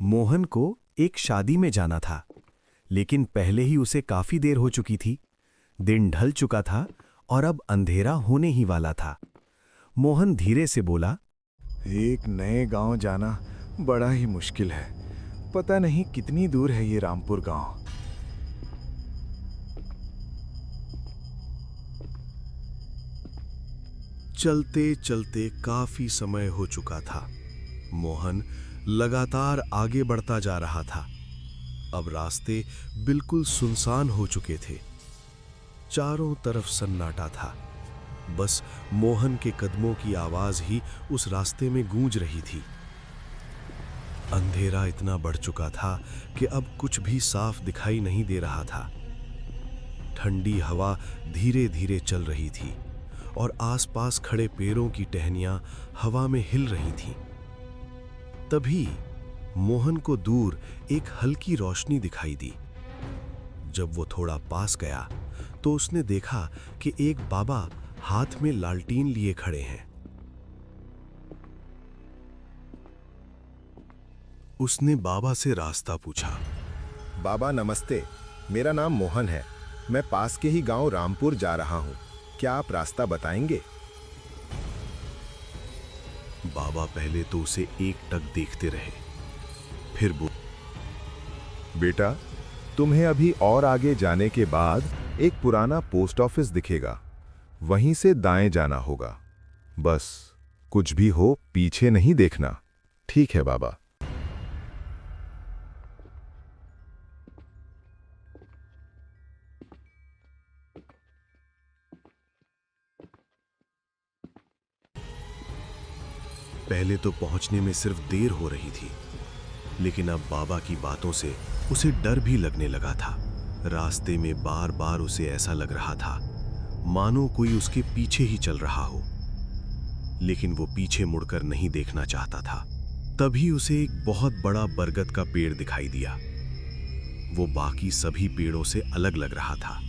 मोहन को एक शादी में जाना था, लेकिन पहले ही उसे काफी देर हो चुकी थी। दिन ढल चुका था और अब अंधेरा होने ही वाला था। मोहन धीरे से बोला, एक नए गांव जाना बड़ा ही मुश्किल है। पता नहीं कितनी दूर है ये रामपुर गांव। चलते चलते काफी समय हो चुका था। मोहन लगातार आगे बढ़ता जा रहा था। अब रास्ते बिल्कुल सुनसान हो चुके थे। चारों तरफ सन्नाटा था। बस मोहन के कदमों की आवाज ही उस रास्ते में गूंज रही थी। अंधेरा इतना बढ़ चुका था कि अब कुछ भी साफ दिखाई नहीं दे रहा था। ठंडी हवा धीरे धीरे चल रही थी और आसपास खड़े पेड़ों की टहनियां हवा में हिल रही थीं। तभी मोहन को दूर एक हल्की रोशनी दिखाई दी। जब वो थोड़ा पास गया तो उसने देखा कि एक बाबा हाथ में लालटीन लिए खड़े हैं। उसने बाबा से रास्ता पूछा। बाबा नमस्ते, मेरा नाम मोहन है। मैं पास के ही गांव रामपुर जा रहा हूं। क्या आप रास्ता बताएंगे? बाबा पहले तो उसे एकटक देखते रहे, फिर बेटा, तुम्हें अभी और आगे जाने के बाद एक पुराना पोस्ट ऑफिस दिखेगा। वहीं से दाएं जाना होगा। बस कुछ भी हो पीछे नहीं देखना। ठीक है बाबा। पहले तो पहुंचने में सिर्फ देर हो रही थी, लेकिन अब बाबा की बातों से उसे डर भी लगने लगा था। रास्ते में बार बार उसे ऐसा लग रहा था मानो कोई उसके पीछे ही चल रहा हो, लेकिन वो पीछे मुड़कर नहीं देखना चाहता था। तभी उसे एक बहुत बड़ा बरगद का पेड़ दिखाई दिया। वो बाकी सभी पेड़ों से अलग लग रहा था।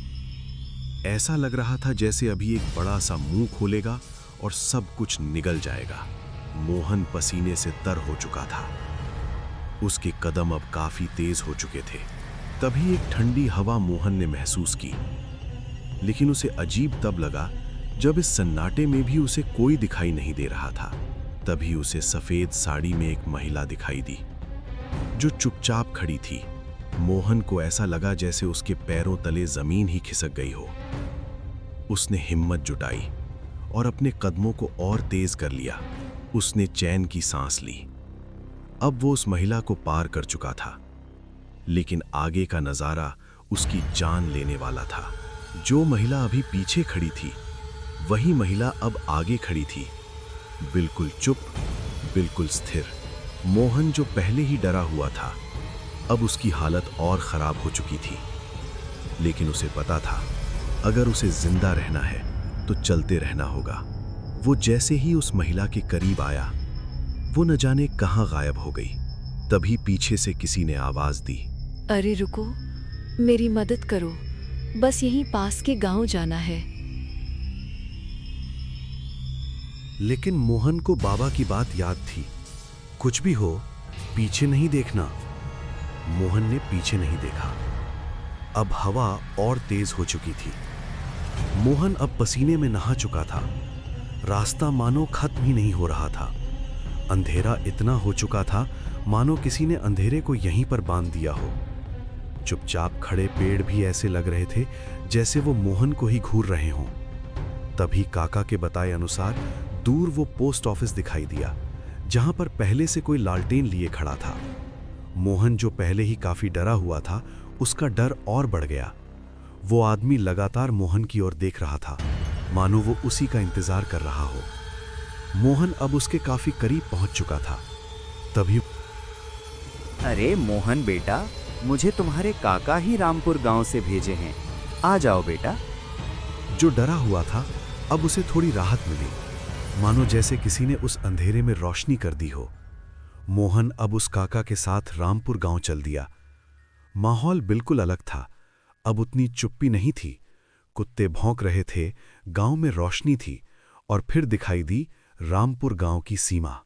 ऐसा लग रहा था जैसे अभी एक बड़ा सा मुंह खोलेगा और सब कुछ निगल जाएगा। मोहन पसीने से तर हो चुका था। उसके कदम अब काफी तेज हो चुके थे। तभी एक ठंडी हवा मोहन ने महसूस की, लेकिन उसे अजीब तब लगा जब इस सन्नाटे में भी उसे कोई दिखाई नहीं दे रहा था। तभी उसे सफेद साड़ी में एक महिला दिखाई दी, जो चुपचाप खड़ी थी। मोहन को ऐसा लगा जैसे उसके पैरों तले जमीन ही खिसक गई हो। उसने हिम्मत जुटाई और अपने कदमों को और तेज कर लिया। उसने चैन की सांस ली। अब वो उस महिला को पार कर चुका था, लेकिन आगे का नजारा उसकी जान लेने वाला था। जो महिला अभी पीछे खड़ी थी, वही महिला अब आगे खड़ी थी, बिल्कुल चुप, बिल्कुल स्थिर। मोहन जो पहले ही डरा हुआ था, अब उसकी हालत और खराब हो चुकी थी। लेकिन उसे पता था अगर उसे जिंदा रहना है तो चलते रहना होगा। वो जैसे ही उस महिला के करीब आया, वो न जाने कहां गायब हो गई। तभी पीछे से किसी ने आवाज दी, अरे रुको, मेरी मदद करो, बस यहीं पास के गांव जाना है। लेकिन मोहन को बाबा की बात याद थी, कुछ भी हो पीछे नहीं देखना। मोहन ने पीछे नहीं देखा। अब हवा और तेज हो चुकी थी। मोहन अब पसीने में नहा चुका था। रास्ता मानो खत्म ही नहीं हो रहा था। अंधेरा इतना हो चुका था मानो किसी ने अंधेरे को यहीं पर बांध दिया हो। चुपचाप खड़े पेड़ भी ऐसे लग रहे थे जैसे वो मोहन को ही घूर रहे हों। तभी काका के बताए अनुसार दूर वो पोस्ट ऑफिस दिखाई दिया, जहां पर पहले से कोई लालटेन लिए खड़ा था। मोहन जो पहले ही काफी डरा हुआ था, उसका डर और बढ़ गया। वो आदमी लगातार मोहन की ओर देख रहा था, मानो वो उसी का इंतजार कर रहा हो। मोहन अब उसके काफी करीब पहुंच चुका था। तभी अरे मोहन बेटा, मुझे तुम्हारे काका ही रामपुर गांव से भेजे हैं। आ जाओ बेटा। जो डरा हुआ था, अब उसे थोड़ी राहत मिली, मानो जैसे किसी ने उस अंधेरे में रोशनी कर दी हो। मोहन अब उस काका के साथ रामपुर गांव चल दिया। माहौल बिल्कुल अलग था। अब उतनी चुप्पी नहीं थी। कुत्ते भौंक रहे थे, गांव में रोशनी थी और फिर दिखाई दी रामपुर गांव की सीमा।